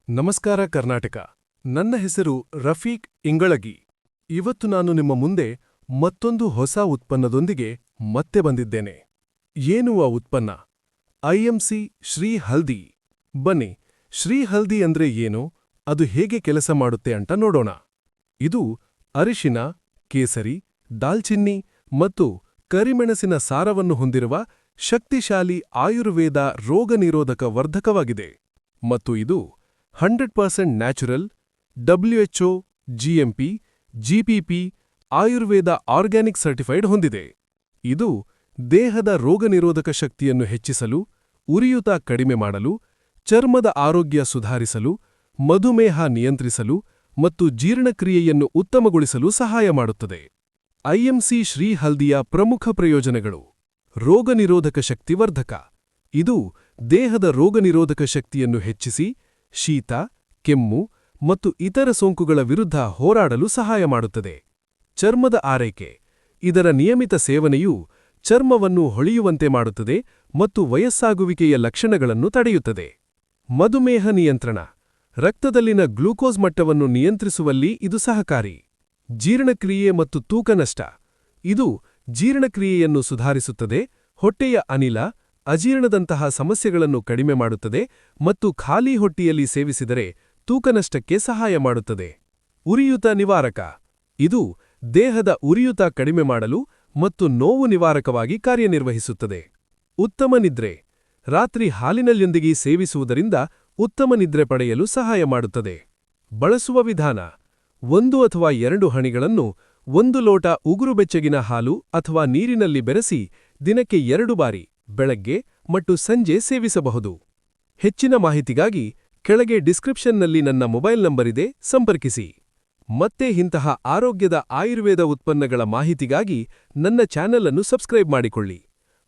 ನಮಸ್ಕಾರ ಕರ್ನಾಟಕ. ನನ್ನ ಹೆಸರು ರಫೀಕ್ ಇಂಗಳಗಿ. ಇವತ್ತು ನಾನು ನಿಮ್ಮ ಮುಂದೆ ಮತ್ತೊಂದು ಹೊಸ ಉತ್ಪನ್ನದೊಂದಿಗೆ ಮತ್ತೆ ಬಂದಿದ್ದೇನೆ. ಏನು ಆ ಉತ್ಪನ್ನ? ಐಎಂಸಿ ಶ್ರೀ ಹಲ್ದಿ. ಬನ್ನಿ, ಶ್ರೀ ಹಲ್ದಿ ಅಂದ್ರೆ ಏನು, ಅದು ಹೇಗೆ ಕೆಲಸ ಮಾಡುತ್ತೆ ಅಂತ ನೋಡೋಣ. ಇದು ಅರಿಶಿನ, ಕೇಸರಿ, ದಾಲ್ಚಿನ್ನಿ ಮತ್ತು ಕರಿಮೆಣಸಿನ ಸಾರವನ್ನು ಹೊಂದಿರುವ ಶಕ್ತಿಶಾಲಿ ಆಯುರ್ವೇದ ರೋಗನಿರೋಧಕ ವರ್ಧಕವಾಗಿದೆ. ಮತ್ತು ಇದು 100% natural, WHO, GMP, GPP, Ayurveda organic certified ಹೊಂದಿದೆ. ಇದು ದೇಹದ ರೋಗನಿರೋಧಕ ಶಕ್ತಿಯನ್ನು ಹೆಚ್ಚಿಸಲು, ಉರಿಯೂತ ಕಡಿಮೆ ಮಾಡಲು, ಚರ್ಮದ ಆರೋಗ್ಯ ಸುಧಾರಿಸಲು, ಮಧುಮೇಹ ನಿಯಂತ್ರಿಸಲು ಮತ್ತು ಜೀರ್ಣಕ್ರಿಯೆಯನ್ನು ಉತ್ತಮಗೊಳಿಸಲು ಸಹಾಯ ಮಾಡುತ್ತದೆ. ಐಎಂಸಿ ಶ್ರೀ ಹಲ್ದಿಯ ಪ್ರಮುಖ ಪ್ರಯೋಜನಗಳು: ರೋಗನಿರೋಧಕ ಶಕ್ತಿ ವರ್ಧಕ. ಇದು ದೇಹದ ರೋಗನಿರೋಧಕ ಶಕ್ತಿಯನ್ನು ಹೆಚ್ಚಿಸಿ ಶೀತ, ಕೆಮ್ಮು ಮತ್ತು ಇತರ ಸೋಂಕುಗಳ ವಿರುದ್ಧ ಹೋರಾಡಲು ಸಹಾಯ ಮಾಡುತ್ತದೆ. ಚರ್ಮದ ಆರೈಕೆ. ಇದರ ನಿಯಮಿತ ಸೇವನೆಯು ಚರ್ಮವನ್ನು ಹೊಳೆಯುವಂತೆ ಮಾಡುತ್ತದೆ ಮತ್ತು ವಯಸ್ಸಾಗುವಿಕೆಯ ಲಕ್ಷಣಗಳನ್ನು ತಡೆಯುತ್ತದೆ. ಮಧುಮೇಹ ನಿಯಂತ್ರಣ. ರಕ್ತದಲ್ಲಿನ ಗ್ಲೂಕೋಸ್ ಮಟ್ಟವನ್ನು ನಿಯಂತ್ರಿಸುವಲ್ಲಿ ಇದು ಸಹಕಾರಿ. ಜೀರ್ಣಕ್ರಿಯೆ ಮತ್ತು ತೂಕ ನಷ್ಟ. ಇದು ಜೀರ್ಣಕ್ರಿಯೆಯನ್ನು ಸುಧಾರಿಸುತ್ತದೆ, ಹೊಟ್ಟೆಯ ಅನಿಲ, ಅಜೀರ್ಣದಂತಹ ಸಮಸ್ಯೆಗಳನ್ನು ಕಡಿಮೆ ಮಾಡುತ್ತದೆ ಮತ್ತು ಖಾಲಿ ಹೊಟ್ಟೆಯಲ್ಲಿ ಸೇವಿಸಿದರೆ ತೂಕನಷ್ಟಕ್ಕೆ ಸಹಾಯ ಮಾಡುತ್ತದೆ. ಉರಿಯೂತ ನಿವಾರಕ. ಇದು ದೇಹದ ಉರಿಯೂತ ಕಡಿಮೆ ಮಾಡಲು ಮತ್ತು ನೋವು ನಿವಾರಕವಾಗಿ ಕಾರ್ಯನಿರ್ವಹಿಸುತ್ತದೆ. ಉತ್ತಮ ನಿದ್ರೆ. ರಾತ್ರಿ ಹಾಲಿನಲ್ಲೊಂದಿಗೆ ಸೇವಿಸುವುದರಿಂದ ಉತ್ತಮ ನಿದ್ರೆ ಪಡೆಯಲು ಸಹಾಯ ಮಾಡುತ್ತದೆ. ಬಳಸುವ ವಿಧಾನ: 1 ಅಥವಾ 2 ಹನಿಗಳನ್ನು 1 ಲೋಟ ಉಗುರು ಬೆಚ್ಚಗಿನ ಹಾಲು ಅಥವಾ ನೀರಿನಲ್ಲಿ ಬೆರೆಸಿ ದಿನಕ್ಕೆ 2 ಬಾರಿ ಬೆಳಗ್ಗೆ ಮತ್ತು ಸಂಜೆ ಸೇವಿಸಬಹುದು. ಹೆಚ್ಚಿನ ಮಾಹಿತಿಗಾಗಿ ಕೆಳಗೆ ಡಿಸ್ಕ್ರಿಪ್ಷನ್ನಲ್ಲಿ ನನ್ನ ಮೊಬೈಲ್ ನಂಬರಿದೆ, ಸಂಪರ್ಕಿಸಿ. ಮತ್ತೆ ಇಂತಹ ಆರೋಗ್ಯದ ಆಯುರ್ವೇದ ಉತ್ಪನ್ನಗಳ ಮಾಹಿತಿಗಾಗಿ ನನ್ನ ಚಾನೆಲ್ ಅನ್ನು ಸಬ್ಸ್ಕ್ರೈಬ್ ಮಾಡಿಕೊಳ್ಳಿ.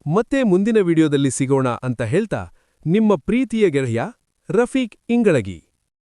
ಮತ್ತೆ ಮುಂದಿನ ವಿಡಿಯೋದಲ್ಲಿ ಸಿಗೋಣ ಅಂತ ಹೇಳ್ತಾ, ನಿಮ್ಮ ಪ್ರೀತಿಯ ಗೆಳೆಯ ರಫೀಕ್ ಇಂಗಳಗಿ.